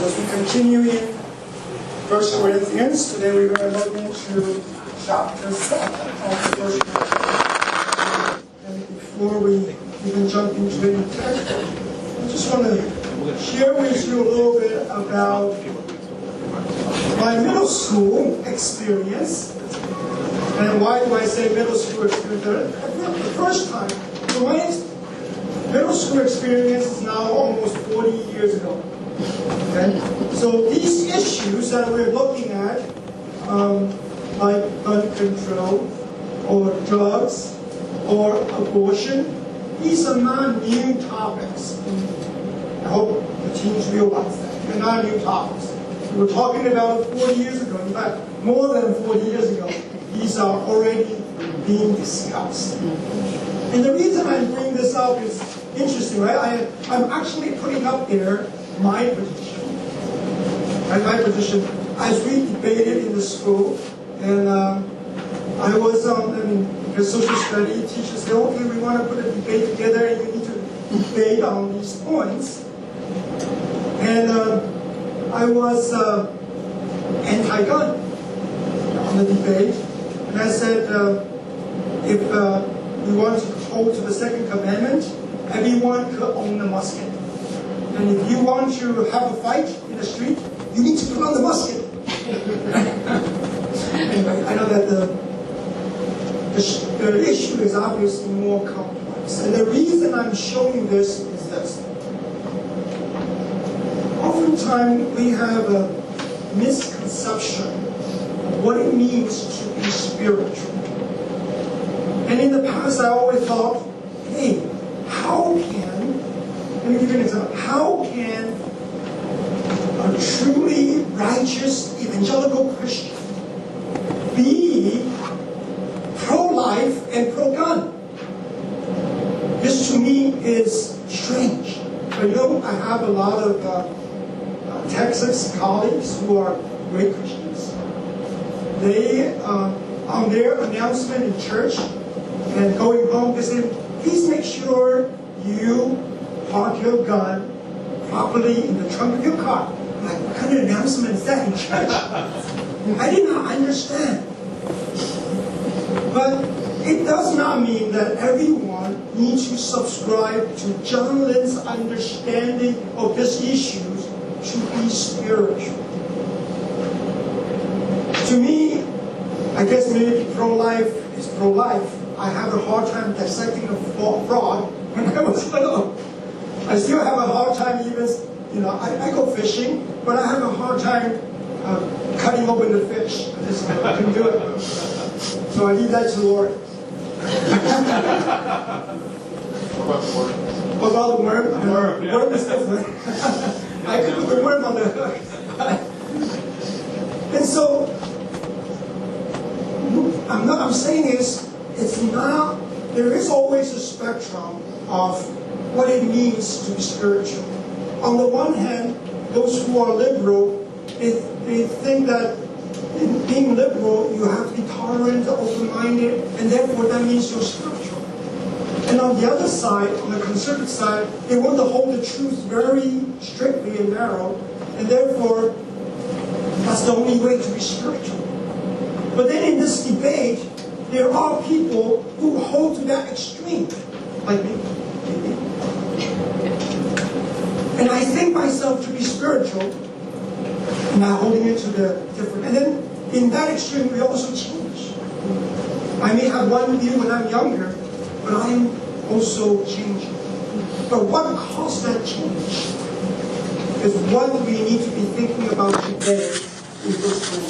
As we continue in 1 Corinthians, today we're going to look into chapter 7 of the 1 Corinthians. And before we even jump into any text, I just want to share with you a little bit about my middle school experience. And why do I say middle school experience? The first time, my middle school experience is now almost 40 years ago. Okay? So these issues that we're looking at, like gun control, or drugs, or abortion, these are not new topics. I hope the teens realize that. They're not new topics. We were talking about it 40 years ago. In fact, more than 40 years ago. These are already being discussed. And the reason I bring this up is interesting, right? I'm actually putting up there my position. And my position, as we debated in the school, and I was, because social study teachers say, okay, we want to put a debate together, and you need to debate on these points. And I was anti-gun on the debate. And I said, if we want to hold to the second commandment, everyone could own a musket. And if you want to have a fight in the street, you need to put on the musket. Anyway, I know that the issue is obviously more complex. And the reason I'm showing this is this. Oftentimes we have a misconception of what it means to be spiritual. And in the past I always thought, hey, let me give you an example. How can a truly righteous evangelical Christian be pro-life and pro-gun? This to me is strange. But I have a lot of Texas colleagues who are great Christians. They, on their announcement in church and going home, they say, please make sure you park your gun properly in the trunk of your car. I'm like, what kind of announcement is that in church? I did not understand. But it does not mean that everyone needs to subscribe to John Lin's understanding of these issues to be spiritual. To me, I guess maybe pro-life is pro-life. I have a hard time dissecting a frog when I was little. I still have a hard time even, I go fishing, but I have a hard time cutting open the fish. I can do it. So I leave that to the Lord. What about the worm? The worm is different. I could put the worm on the hook. And so, I'm saying is, it's not, there is always a spectrum of what it means to be spiritual. On the one hand, those who are liberal, they think that in being liberal, you have to be tolerant, open-minded, and therefore that means you're spiritual. And on the other side, on the conservative side, they want to hold the truth very strictly and narrow, and therefore that's the only way to be spiritual. But then in this debate, there are people who hold to that extreme, like me. And I think myself to be spiritual, and I'm holding it to the different. And then in that extreme, we also change. I may have one view when I'm younger, but I am also changing. But what caused that change is what we need to be thinking about today in this room.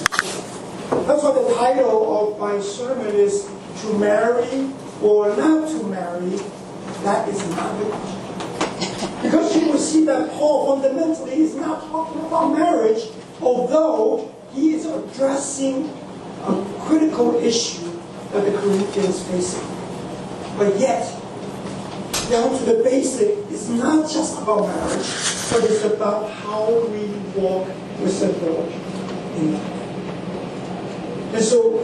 That's why the title of my sermon is To Marry or Not to Marry. That is not the question. Because you will see that Paul fundamentally is not talking about marriage, although he is addressing a critical issue that the Corinthians facing. But yet, down to the basic, it's not just about marriage, but it's about how we walk with the Lord in life. And so,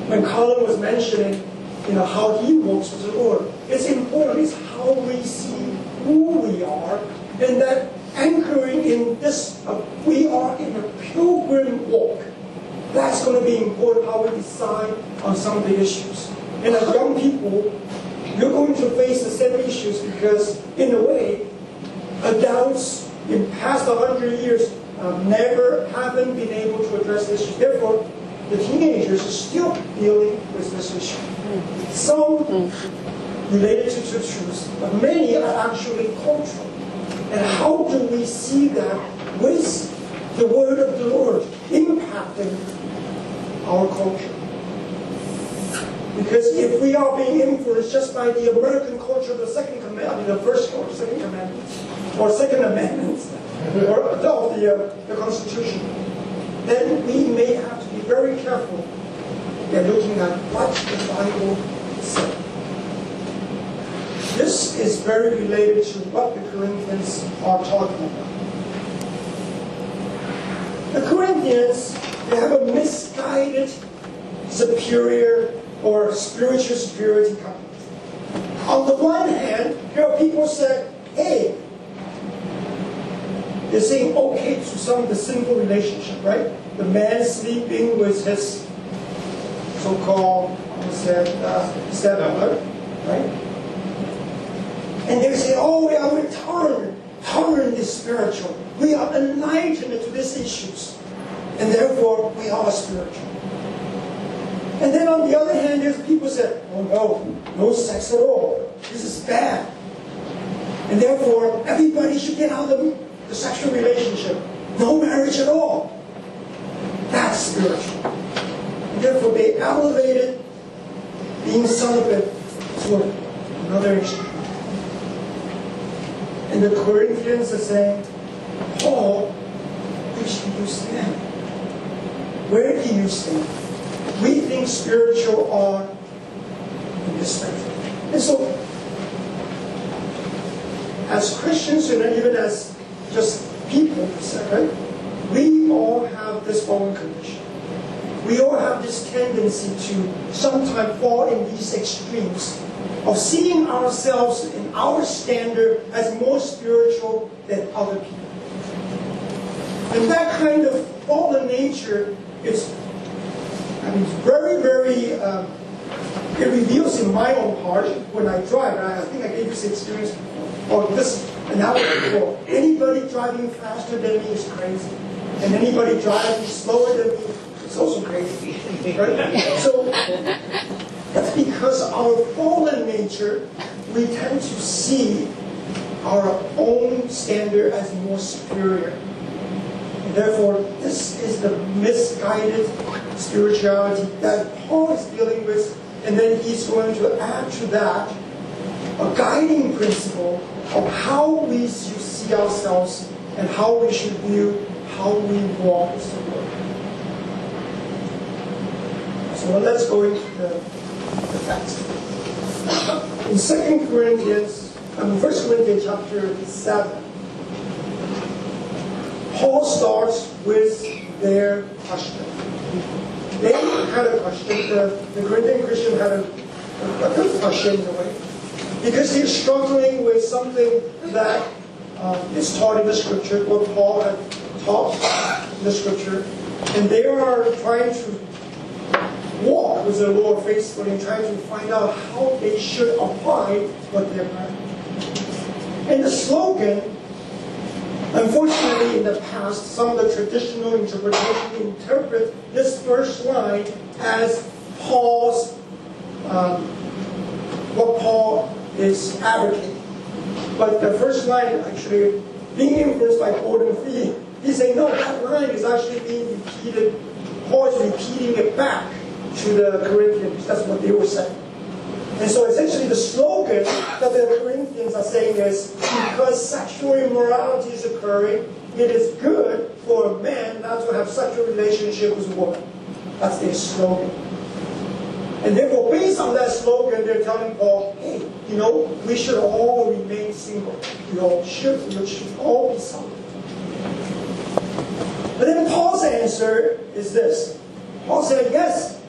when Colin was mentioning, how he walks with the Lord, it's important is how we see who we are, and that anchoring in this, we are in a pilgrim walk. That's going to be important how we decide on some of the issues. And as young people, you're going to face the same issues because, in a way, adults in past 100 years never haven't been able to address this issue. Therefore, the teenagers are still dealing with this issue. Some related to truth, but many are actually cultural. And how do we see that with the word of the Lord impacting our culture? Because if we are being influenced just by the American culture of the second commandment, the first or second commandment, or second amendment, or of the Constitution, then we may have to be very careful in looking at what the Bible says. This is very related to what the Corinthians are talking about. The Corinthians, they have a misguided superior or spiritual superiority complex. On the one hand, here are people said, hey, they're saying okay to some of the sinful relationship, right? The man sleeping with his so-called stepmother, right? And they say, oh, we are tolerant is spiritual. We are enlightened to these issues. And therefore, we are spiritual. And then on the other hand, there's people say, oh no sex at all. This is bad. And therefore, everybody should get out of the sexual relationship. No marriage at all. That's spiritual. And therefore, they elevated being celibate to another extreme. And the Corinthians are saying, Paul, which do you stand? Where do you stand? We think spiritual are in this spectrum. And so, as Christians, and even as just people, right, we all have this fallen condition. We all have this tendency to sometimes fall in these extremes of seeing ourselves in our standard as more spiritual than other people. And that kind of fallen nature is, very, very, it reveals in my own heart when I drive. I think I gave this experience before, or this analogy before. Anybody driving faster than me is crazy. And anybody driving slower than me is also crazy. Right? So, that's because our fallen nature, we tend to see our own standard as more superior. And therefore, this is the misguided spirituality that Paul is dealing with. And then he's going to add to that a guiding principle of how we should see ourselves and how we should view how we walk with the Lord. So let's go into the text. In 1 Corinthians chapter 7, Paul starts with their question. They had a question. The Corinthian Christian had a good question in a way. Because they're struggling with something that is taught in the Scripture, what Paul had taught in the Scripture. And they are trying to walk with the Lord faithfully and trying to find out how they should apply what they've learned. And the slogan, unfortunately in the past, some of the traditional interpretation interpret this first line as Paul's, what Paul is advocating. But the first line actually being influenced by Gordon Fee, he's saying, no, that line is actually being repeated. Paul is repeating it back to the Corinthians. That's what they were saying. And so essentially the slogan that the Corinthians are saying is, because sexual immorality is occurring, it is good for a man not to have sexual relationship with a woman. That's their slogan. And therefore, based on that slogan, they're telling Paul, hey, we should all remain single. We should all be celibate. But then Paul's answer is this. Paul said, yes,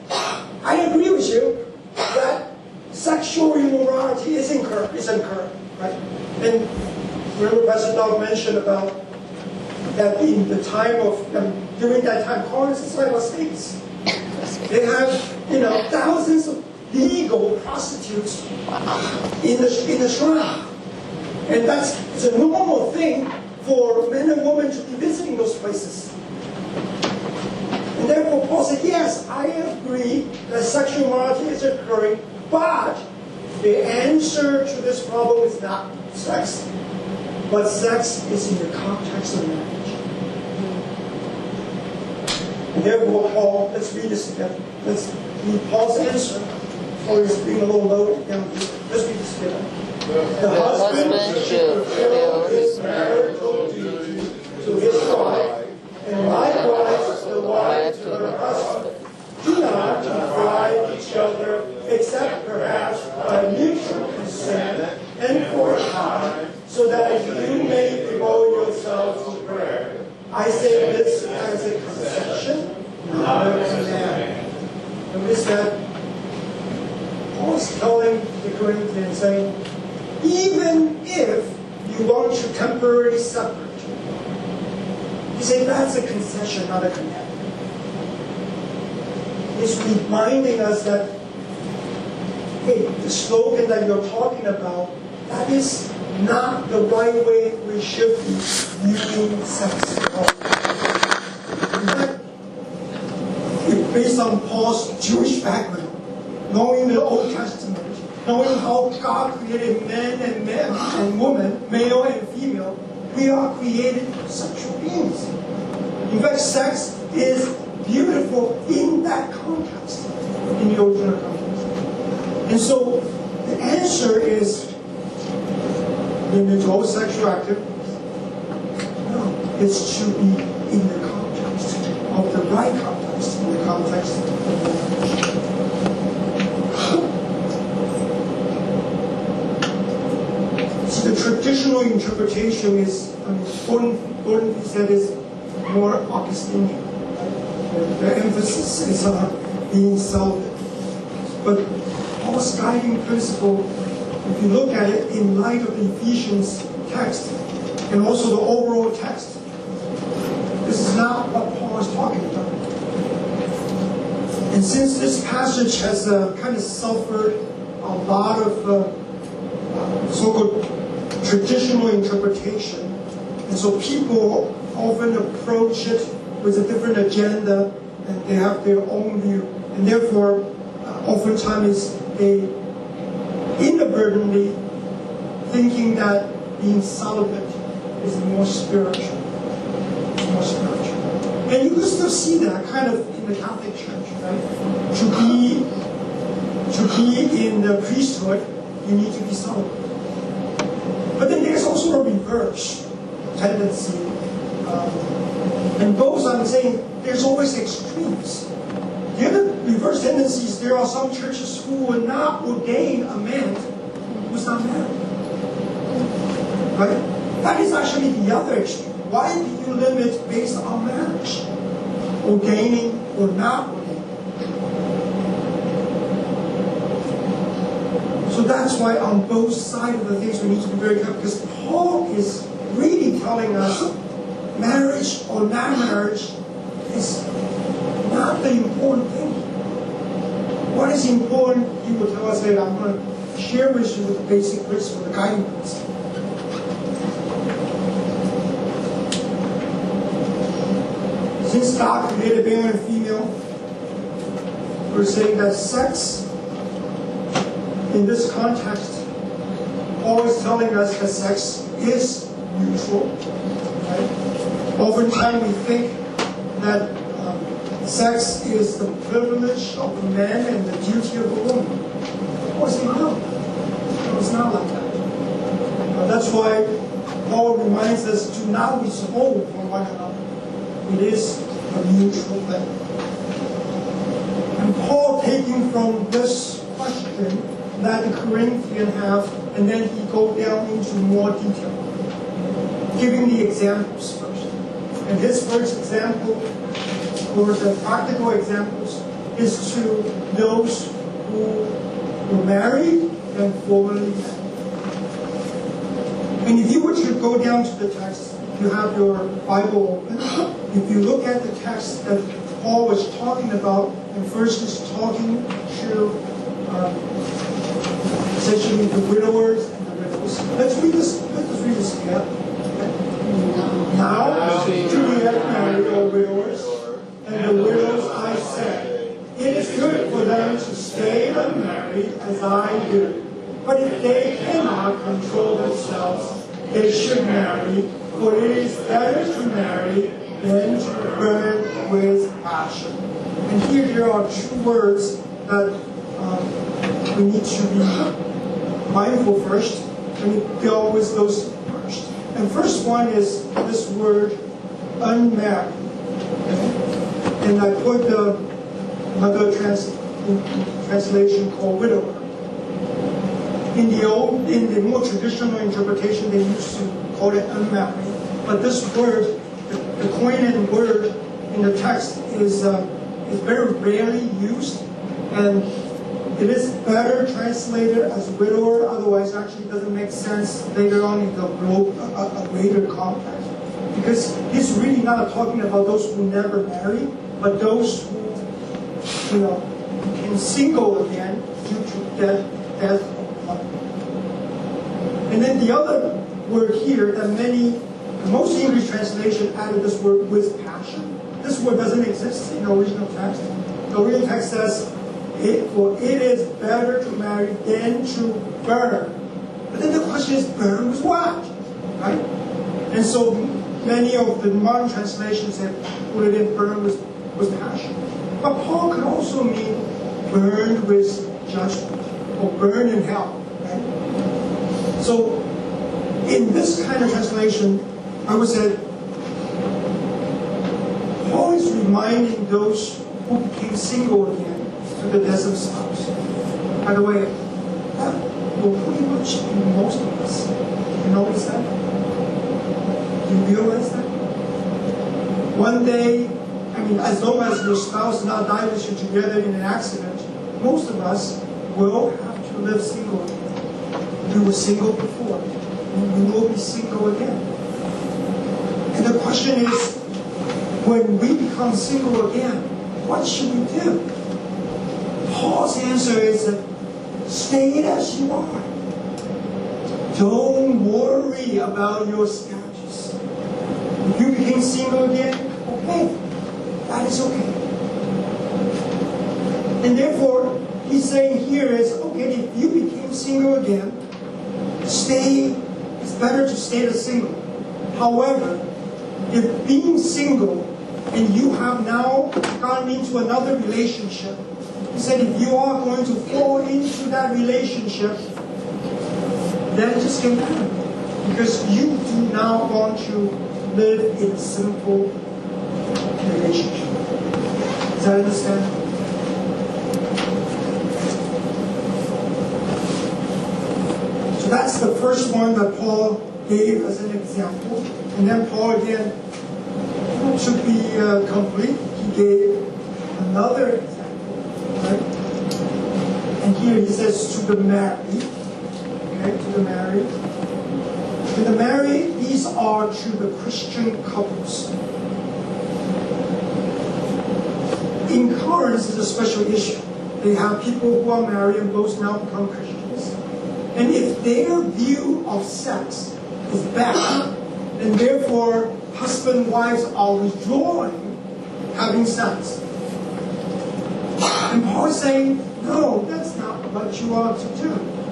I agree with you that sexual immorality is incurred, right? And remember Pastor Doug mentioned about that in the time of, during that time, Corinth is like Las Vegas. They have, thousands of legal prostitutes in the shrine. And it's a normal thing for men and women to be visiting those places. And therefore Paul said, yes, I agree that sexual immorality is occurring, but the answer to this problem is not sex, but sex is in the context of marriage. And therefore, Paul, let's read this together. Let's read Paul's answer. Or he's being a little low. Let's read this together. The husband should fulfill his marital duty to his wife, and likewise the wife to her husband. Do not deprive each other, except perhaps by mutual consent and for a time, so that you may devote yourself to prayer. I say this as a concession, not a command. Notice that Paul's telling the Corinthians, saying, even if you want to temporarily separate, he said that's a concession, not a command. He's reminding us that, hey, the slogan that you're talking about, that is not the right way we should be viewing sex. In fact, based on Paul's Jewish background, knowing the Old Testament, knowing how God created men and women, male and female, we are created sexual beings. In fact, sex is beautiful in that context, in the original context. And so the answer is limit all sexual activities. No, it should be in the context of the right context, in the context of the marriage. So the traditional interpretation is, Gordon said, is more Augustinian. The emphasis is on being celibate. But Paul's guiding principle, if you look at it in light of the Ephesians text and also the overall text, this is not what Paul is talking about. And since this passage has kind of suffered a lot of so-called traditional interpretation, and so people often approach it with a different agenda, and they have their own view, and therefore oftentimes they inadvertently thinking that being celibate is more spiritual. And you can still see that kind of in the Catholic Church, right? To be in the priesthood, you need to be celibate. But then there's also a reverse tendency. And both, I'm saying, there's always extremes. The other reverse tendency is there are some churches who will not ordain a man who's not married. Right? That is actually the other extreme. Why do you limit based on marriage? Ordaining or not ordaining? So that's why on both sides of the things we need to be very careful, because Paul is really telling us marriage or not marriage is not the important thing. What is important, he will tell us later. I'm going to share with you the basic principle, the guiding principle. Since God created male and female, we're saying that sex, in this context, Paul is telling us that sex is mutual. Right? Oftentimes we think that sex is the privilege of the man and the duty of the woman. Of course, no. It's not like that. That's why Paul reminds us to not withhold from one another. It is a mutual thing. And Paul, taking from this question that the Corinthians have, and then he goes down into more detail, giving the examples first. And his first example, or the practical examples, is to those who were married and formerly married. And if you were to go down to the text, you have your Bible open. If you look at the text that Paul was talking about, and first he's talking to essentially the widowers and the widows. Let's read this together. Now, to the unmarried or widowers, and the widows I say, it is good for them to stay unmarried as I do. But if they cannot control themselves, they should marry, for it is better to marry than to burn with passion. And here there are two words that we need to be mindful first. Let me deal with those first. And first one is this word, unmarried. And I put another translation called widower. In the more traditional interpretation, they used to call it unmarried. But this word, the coined word in the text, is very rarely used, and it is better translated as widower. Otherwise, actually, it doesn't make sense later on in a greater context, because he's really not talking about those who never marry, but those who, became single again due to death of one. And then the other word here that most English translation added this word with passion. This word doesn't exist in the original text. The original text says, for it is better to marry than to burn. But then the question is, burn with what? Right? And so many of the modern translations have put it in burn with passion. But Paul could also mean burned with judgment, or burn in hell. Right? So in this kind of translation, I would say, Paul is reminding those who became single again to the death of spouse. By the way, that will pretty much be most of us. You notice that? You realize that? One day, as long as your spouse not died with you together in an accident, most of us will have to live single again. We were single before. We will be single again. And the question is, when we become single again, what should we do? Paul's answer is that stay as you are. Don't worry about your status. If you became single again, okay, that is okay. And therefore, he's saying here is, okay, if you became single again, it's better to stay as single. However, if being single and you have now gone into another relationship, he said if you are going to fall into that relationship, then just get married. Because you do not want to live in a simple relationship. Does that understand? So that's the first one that Paul gave as an example. And then Paul again, to be complete, he gave another example. Right? And here he says to the married. Okay, to the married. To the married, these are to the Christian couples. In Corinth, it's a special issue. They have people who are married and both now become Christians. And if their view of sex is bad, and therefore husband and wives are withdrawing having sex. And Paul is saying, no, that's not what you ought to do.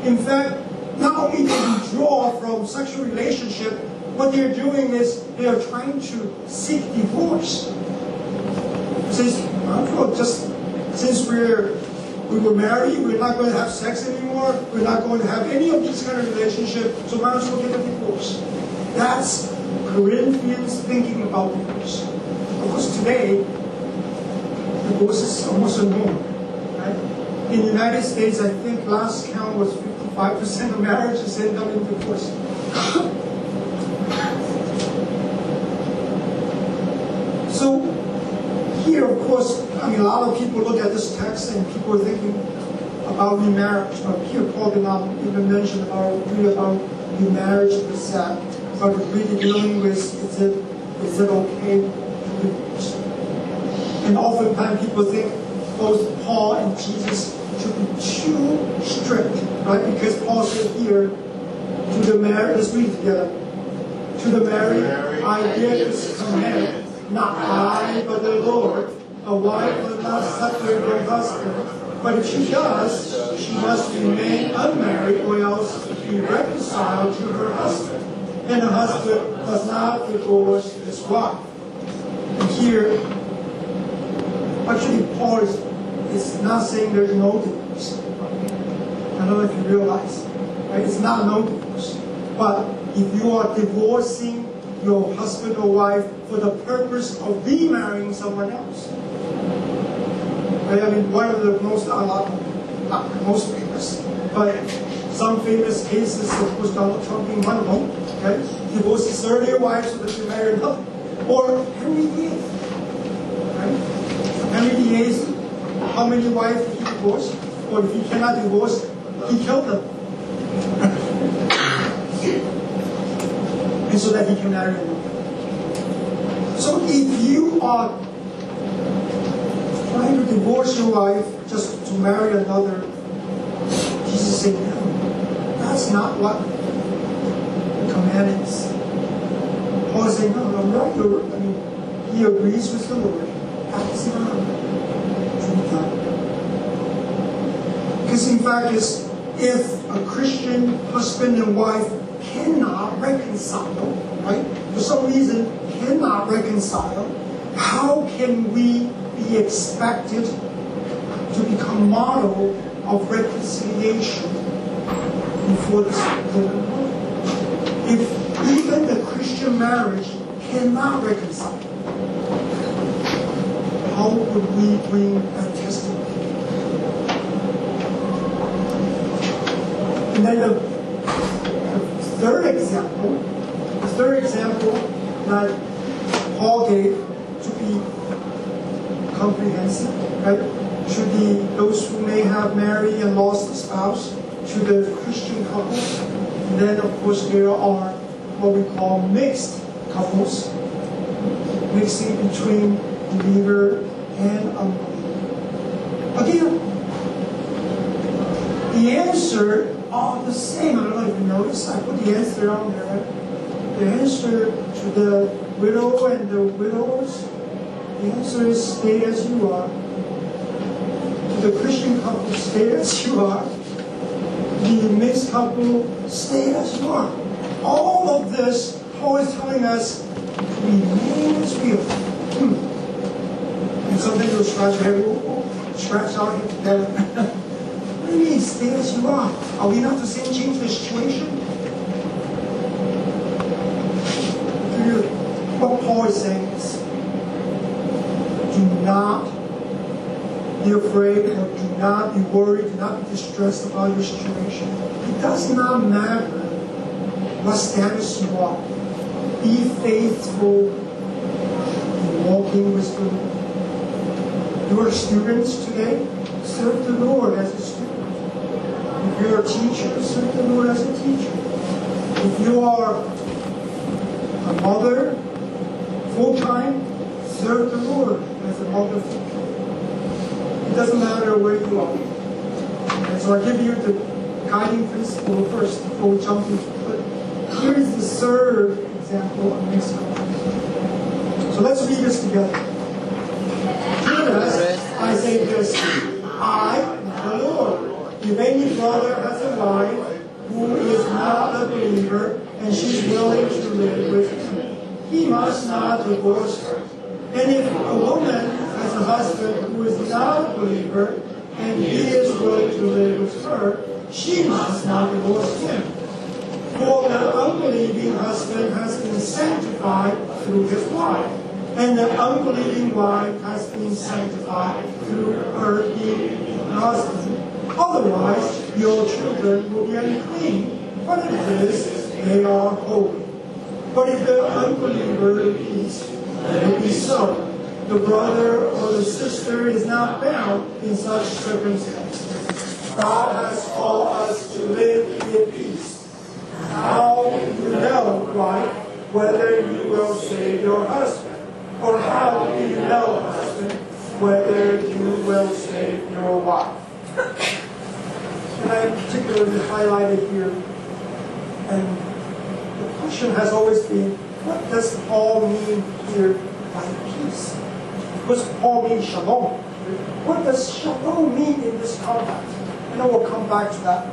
In fact, not only do they withdraw from sexual relationship, what they're doing is they are trying to seek divorce. Since, just since we were married, we're not going to have sex anymore, we're not going to have any of these kind of relationships, so might as well get a divorce. That's Corinthians thinking about divorce. Of course, today, divorce is almost a norm. Right? In the United States, I think last count was 55% of marriages end up in divorce. So here, of course, a lot of people look at this text and people are thinking, about remarriage. But here Paul did not even mention really about remarriage per se, but really dealing with is it okay to divorce? And oftentimes people think both Paul and Jesus should be too strict, right? Because Paul said here, to the married, let's read together. To the married, I give this command, not I, but the Lord. A wife will not separate her husband, but if she does, she must remain unmarried or else be reconciled to her husband. And the husband does not divorce his wife. And here, actually, Paul is not saying there's no divorce. I don't know if you realize. Right? It's not no divorce. But if you are divorcing your husband or wife for the purpose of remarrying someone else, right? I mean, one of the most, not the most famous, but some famous cases, of course, Donald Trump being one of them, okay? Divorced his earlier wife so that she married another. Or Henry VIII, right? Henry VIII, how many wives did he divorce? Or if he cannot divorce, he killed them. And so that he can marry another. So if you are trying to divorce your wife just to marry another, Jesus said, no, that's not what the command is. Paul is saying, no, I mean, he agrees with the Lord. That's not to be done. Because in fact, if a Christian husband and wife cannot reconcile, right? For some reason, cannot reconcile, how can we be expected to become model of reconciliation before the Lord? If even the Christian marriage cannot reconcile, how would we bring that testimony? And then the third example that Paul gave to be comprehensive, right? Should be those who may have married and lost a spouse, to the Christian couples. And then, of course, there are what we call mixed couples, mixing between believer and unbeliever. Again, the answer are the same. I don't know if you noticed, I put the answer on there, right? The answer to the widow and the widowers, the answer is stay as you are. To the Christian couple, stay as you are. The mixed couple, stay as you are. All of this, Paul is telling us, remain as we are. And sometimes you'll scratch your head, scratch our head together. What do you mean, stay as you are? Are we not to say change the situation? What Paul is saying is, do not be afraid, or do not be worried, do not be distressed about your situation. It does not matter what status you are. Be faithful in walking with the Lord. You are students today, serve the Lord as a student. If you're a teacher, serve the Lord as a teacher. If you are a mother, full-time, serve the Lord as a mother full-time. It doesn't matter where you are. And so I give you the guiding principle first before we jump into it. But here is the third example of mixed couples. So let's read this together. Judas, I say this, I, the Lord. If any brother has a wife who is not a believer and she's willing to live with him, he must not divorce her. And if a woman has a husband who is not a believer and he is willing to live with her, she must not divorce him. For the unbelieving husband has been sanctified through his wife, and the unbelieving wife has been sanctified through her believing husband. Otherwise, your children will be unclean, but if this, they are holy. But if the unbeliever is, let it be so. The brother or the sister is not bound in such circumstances. God has called us to live in peace. How do you know, wife, whether you will save your husband? Or how do you know, husband, whether you will save your wife? And I particularly highlighted here, and the question has always been, what does Paul mean here by peace? Because Paul means shalom. What does shalom mean in this context? And I will come back to that.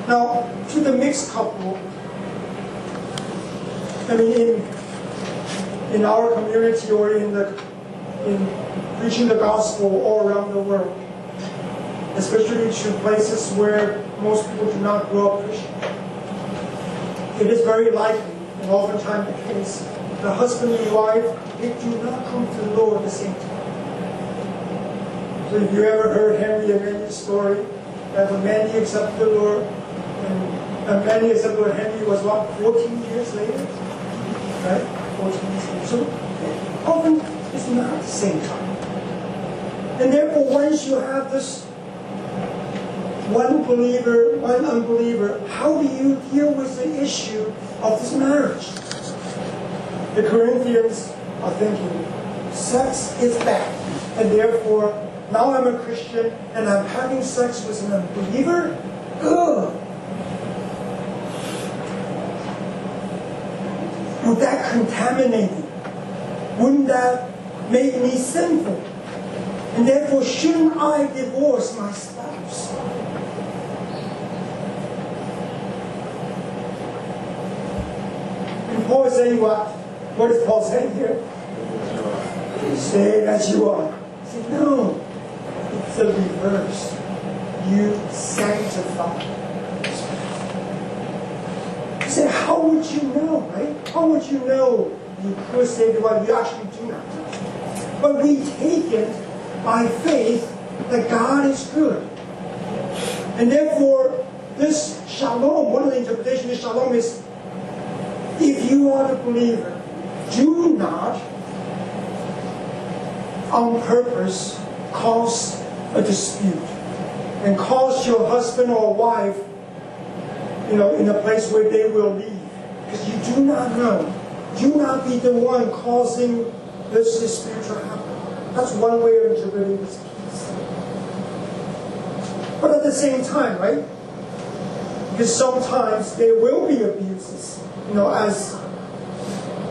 Now, to the mixed couple, I mean, in our community or in preaching the gospel all around the world, especially to places where most people do not grow up Christian, it is very likely, and oftentimes the case, the husband and wife, they do not come to the Lord at the same time. So if you ever heard Henry and Mandy's story, that when Mandy accepted the Lord, and Mandy accepted the Lord, Henry was what, 14 years later? Right? 14 years later. So often it's not at the same time. And therefore, once you have this one believer, one unbeliever, how do you deal with the issue of this marriage? The Corinthians are thinking, sex is bad, and therefore, now I'm a Christian, and I'm having sex with an unbeliever? Ugh! Would that contaminate me? Wouldn't that make me sinful? And therefore, shouldn't I divorce my spouse? And Paul is saying what? What is Paul saying here? Stay as you are. He said, no, it's the reverse. You sanctify. He said, how would you know, right? How would you know you could save your wife? You actually do not. But we take it by faith that God is good. And therefore, this shalom, one of the interpretations of shalom is, if you are the believer, do not, on purpose, cause a dispute and cause your husband or wife, in a place where they will leave. Because you do not know. Do not be the one causing this dispute to happen. That's one way of interpreting this piece. But at the same time, right? Because sometimes there will be abuses, as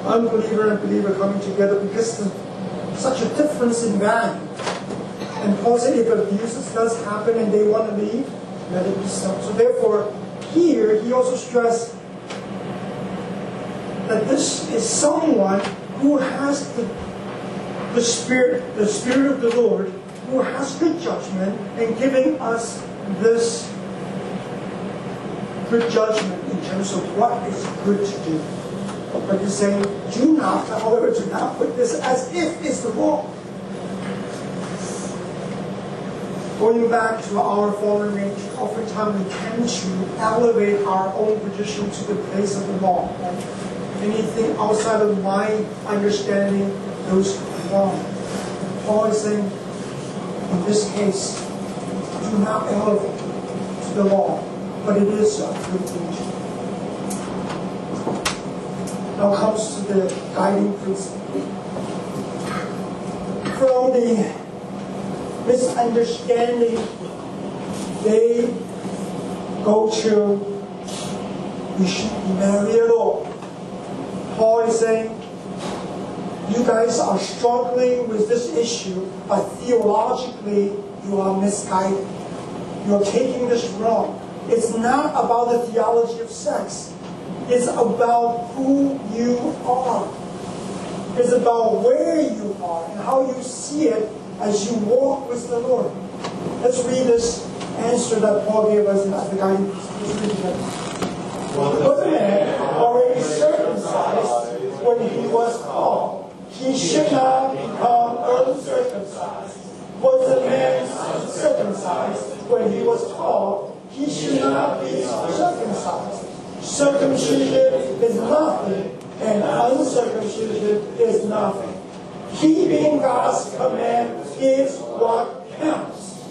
unbeliever and believer coming together because of such a difference in value. And Paul said if abuses does happen and they want to leave, let it be so. So therefore, here he also stressed that this is someone who has the Spirit of the Lord, who has good judgment and giving us this good judgment in terms of what is good to do. But he's saying, however, do not put this as if it's the law. Going back to our fallen nature, oftentimes we tend to elevate our own position to the place of the law. Right? Anything outside of my understanding goes wrong. Paul is saying, in this case, do not elevate to the law, but it is a good thing. Now comes to the guiding principle. From the misunderstanding, they go to, we shouldn't be married at all. Paul is saying, you guys are struggling with this issue, but theologically you are misguided. You're taking this wrong. It's not about the theology of sex. It's about who you are. It's about where you are and how you see it as you walk with the Lord. Let's read this answer that Paul gave us as the guiding principle. Was a man already circumcised when he was called? He should not become uncircumcised. Was a man circumcised when he was called? He should not be circumcised. Circumcision is nothing, and uncircumcision is nothing. Keeping God's command is what counts.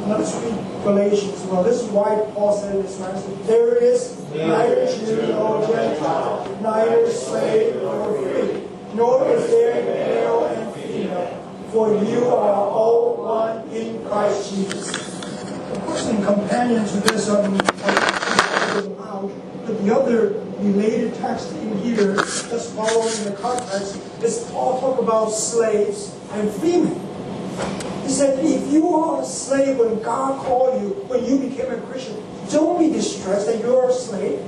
Let's read Galatians. Well, this is why Paul said in this message, there is neither Jew nor Gentile, neither slave nor free, nor is there male and female, for you are all one in Christ Jesus. Of course, in companion to this, but the other related text in here, just following the context, is Paul talk about slaves and female. He said, if you are a slave when God called you, when you became a Christian, don't be distressed that you're a slave.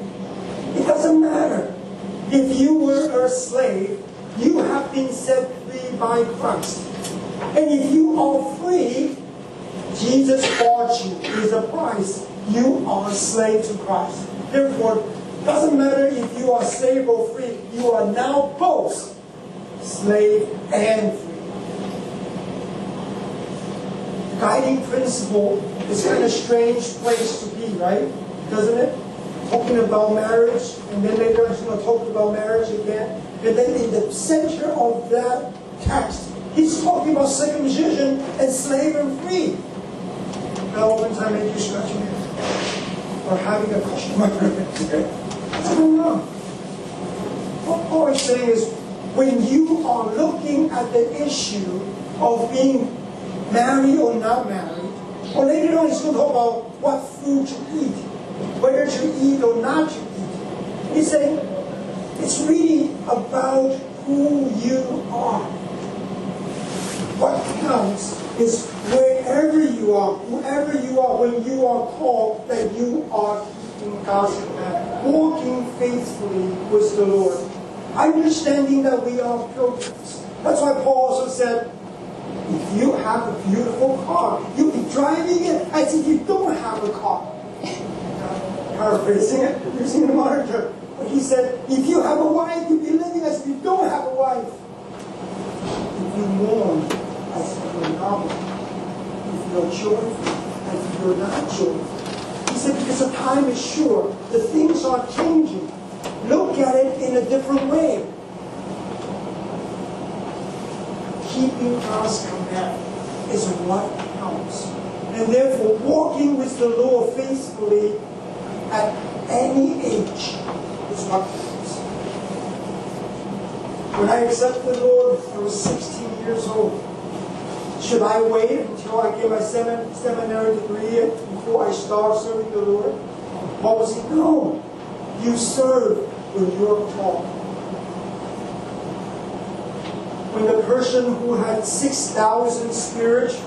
It doesn't matter. If you were a slave, you have been set free by Christ. And if you are free, Jesus bought you with a price. You are a slave to Christ. Therefore, it doesn't matter if you are slave or free, you are now both slave and free. Guiding principle is kind of a strange place to be, right? Doesn't it? Talking about marriage, and then later on talking about marriage again. And then in the center of that text, he's talking about circumcision and slave and free. Now, oftentimes make you scratch your head. Or having a question mark. I don't know. What Paul is saying is, when you are looking at the issue of being married or not married, or later on he's going to talk about what food to eat, whether to eat or not to eat. He's saying it's really about who you are. What counts is wherever you are, whoever you are, when you are called, that you are keeping God's command, walking faithfully with the Lord, understanding that we are pilgrims. That's why Paul also said, if you have a beautiful car, you'll be driving it as if you don't have a car. Paraphrasing it, using the modern term. But he said, if you have a wife, you'll be living as if you don't have a wife. If you mourn as if you're not, if you're joyful as if you're not joyful. He said, because the time is short, the things are changing. Look at it in a different way. Keeping God's command is what counts. And therefore, walking with the Lord faithfully at any age is what counts. When I accepted the Lord, I was 16 years old. Should I wait until I get my seminary degree before I start serving the Lord? Paul was saying, no. You serve when you're called. When the person who had 6,000 spirits,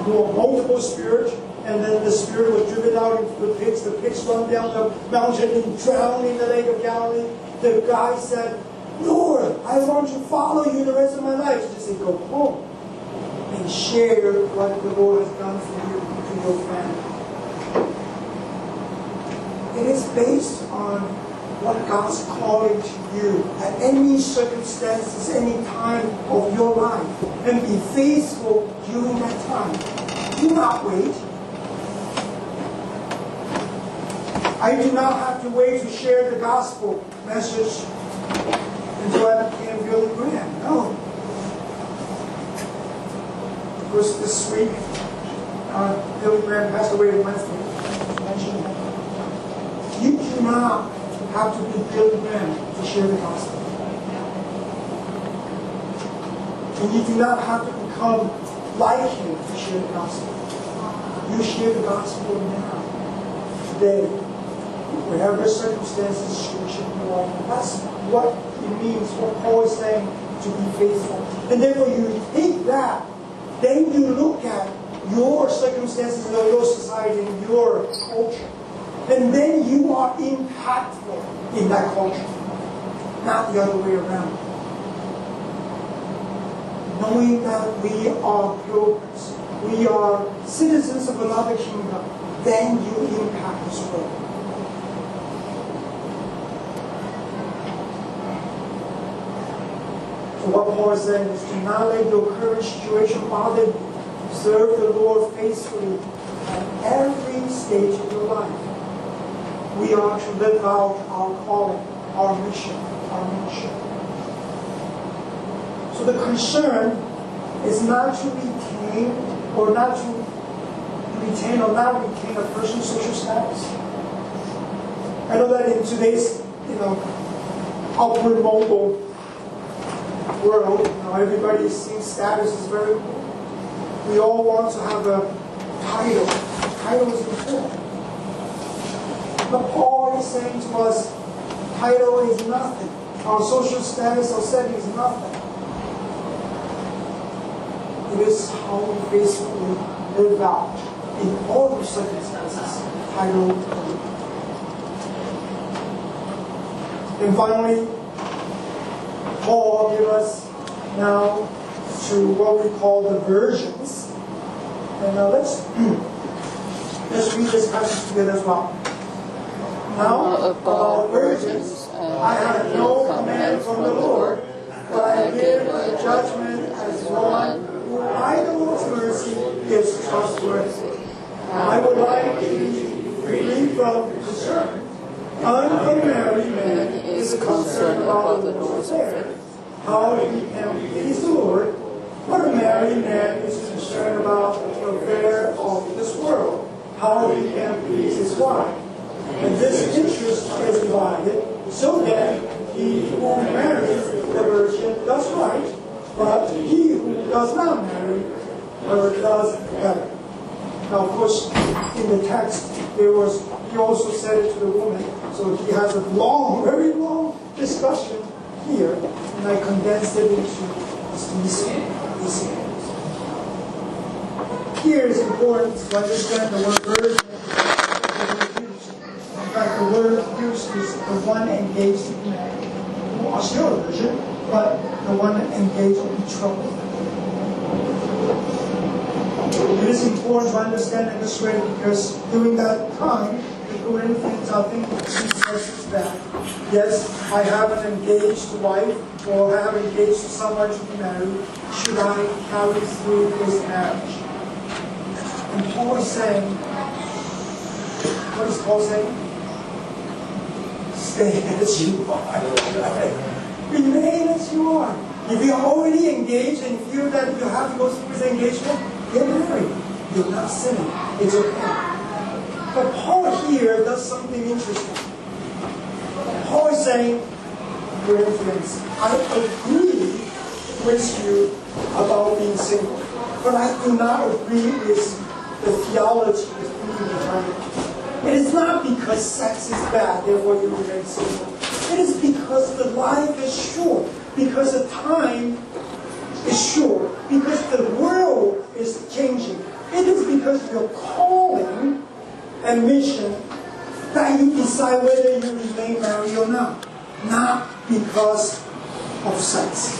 multiple spirits, and then the spirit was driven out into the pigs run down the mountain and drowned in the lake of Galilee, the guy said, Lord, I want to follow you the rest of my life. He said, go home and share what the Lord has done for you to your family. It is based on what God's calling to you at any circumstances, any time of your life. And be faithful during that time. Do not wait. I do not have to wait to share the gospel message until I became Billy Graham. No. Of course, this week, Billy Graham passed away on Wednesday. You do not have to be Billy Graham to share the gospel. And you do not have to become like him to share the gospel. You share the gospel now, today, wherever circumstances, situation you are in. That's what it means, what Paul is saying, to be faithful. And therefore you take that, then you look at your circumstances, your society, and your culture. And then you are impactful in that culture, not the other way around. Knowing that we are pilgrims, we are citizens of another kingdom, then you impact this world. So what Paul is saying is, do not let your current situation bother you. Serve the Lord faithfully at every stage of your life. We are to live out our calling, our mission, our mission. So the concern is not to retain or not to retain or not retain a person's social status. I know that in today's, upward mobile world, everybody sees status is very important. We all want to have a title. Title is important. But Paul is saying to us, title is nothing. Our social status or setting is nothing. It is how we basically live out in all the circumstances. Title. And finally, Paul gives us now to what we call the virgins. And let's read this passage together as well. Now, about virgins, I have no command from the Lord, but I give a judgment as one who by the Lord's mercy is trustworthy. I would like to be free from concern. Unmarried man is concerned about the Lord's affairs, how he can please the Lord, but a married man is concerned about the affairs of this world, how he can please his wife. And this interest is divided, so that he who marries the virgin does right, but he who does not marry her does better. Now, of course, in the text, he also said it to the woman, so he has a long, very long discussion here, and I condensed it into these things. Here it's important to understand the word virgin. In fact, the word used is the one engaged in marriage. Well, still a virgin, but the one engaged in trouble. It is important to understand it this way because during that time, the Corinthians, I think, says that, yes, I have an engaged wife, or I have engaged someone to be married. Should I carry through this marriage? And Paul is saying, what is Paul saying? Stay as you are. Remain as you are. If you're already engaged and feel that you have to go through this engagement, get married. You're not sinning. It's okay. But Paul here does something interesting. Paul is saying, Corinthians, I agree with you about being single, but I do not agree with the theology behind it. It is not because sex is bad, therefore you remain single. It is because the life is short, because the time is short, because the world is changing. It is because your calling and mission that you decide whether you remain married or not because of sex.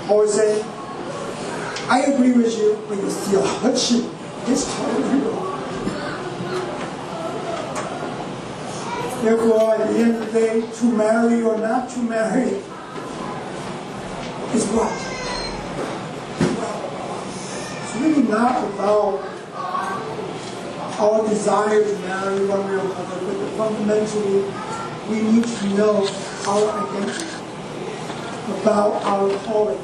I would say, I agree with you, but your theology is totally wrong. Therefore, at the end of the day, to marry or not to marry is what? It's really not about our desire to marry one way or another, but fundamentally, we need to know our identity, about our calling.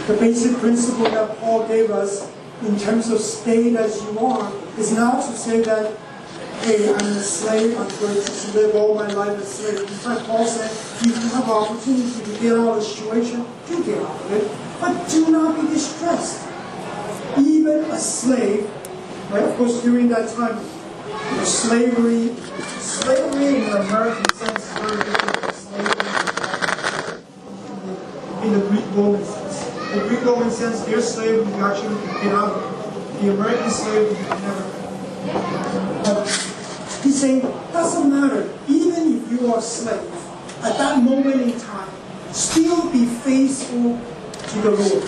The basic principle that Paul gave us in terms of stay as you are is not to say that, hey, I'm a slave, I'm going to live all my life as a slave. In fact, Paul said, if you have an opportunity to get out of the situation, do get out of it. But do not be distressed. Even a slave, right? Of course, during that time, slavery in the American sense is very different from slavery in the Greek-Roman sense. In the Greek-Roman sense, their slavery you actually can get out of. The American slavery you can never. But he's saying, doesn't matter. Even if you are a slave, at that moment in time, still be faithful to the Lord.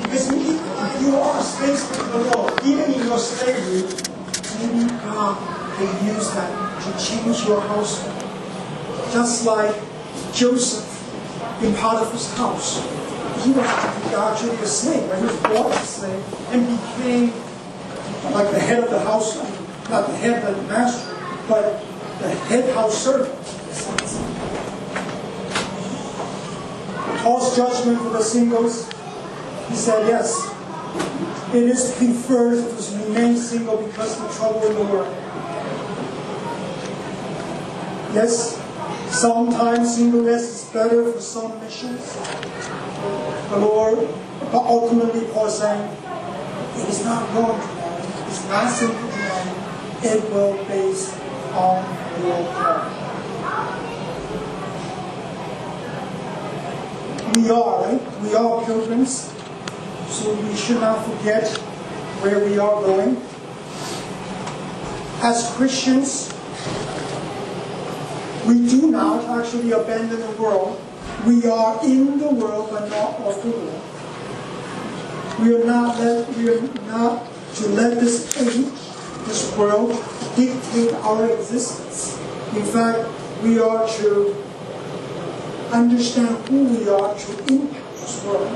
Because if you are faithful to the Lord, even in your slavery, maybe God can use that to change your household. Just like Joseph in Potiphar's house. He was actually a slave, right? He was bought as a slave and became like the head of the household. Not the head of the master, but the head house servant. Paul's judgment for the singles, he said, yes, it is preferred to remain single because of the trouble in the world. Yes, sometimes singleness is better for some missions. The Lord, but ultimately Paul is saying, it is not wrong to marry. It's not sinful to marry. It will be based on your prayer. We are, right? We are pilgrims. So we should not forget where we are going. As Christians, we do not actually abandon the world. We are in the world, but not of the world. We are not to let this age, this world, dictate our existence. In fact, we are to understand who we are to impact this world.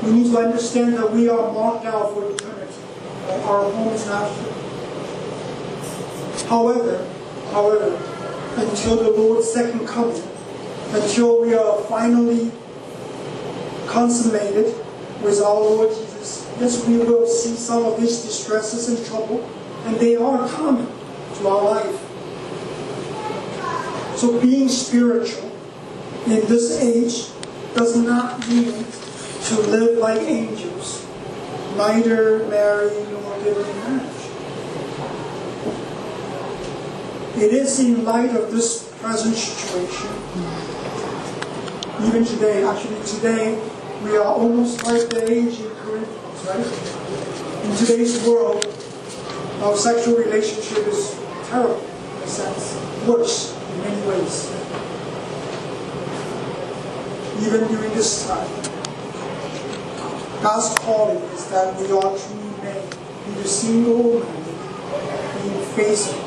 We need to understand that we are marked out for eternity. Our home is not here. However, until the Lord's second coming, until we are finally consummated with our Lord Jesus, yes, we will see some of these distresses and trouble, and they are common to our life. So being spiritual in this age does not mean to live like angels, neither marry nor live in marriage. It is in light of this present situation, even today, actually today, we are almost like the age in Corinthians, right? In today's world, our sexual relationship is terrible in a sense, worse in many ways. Even during this time, God's calling is that we are to remain either single or married, being faithful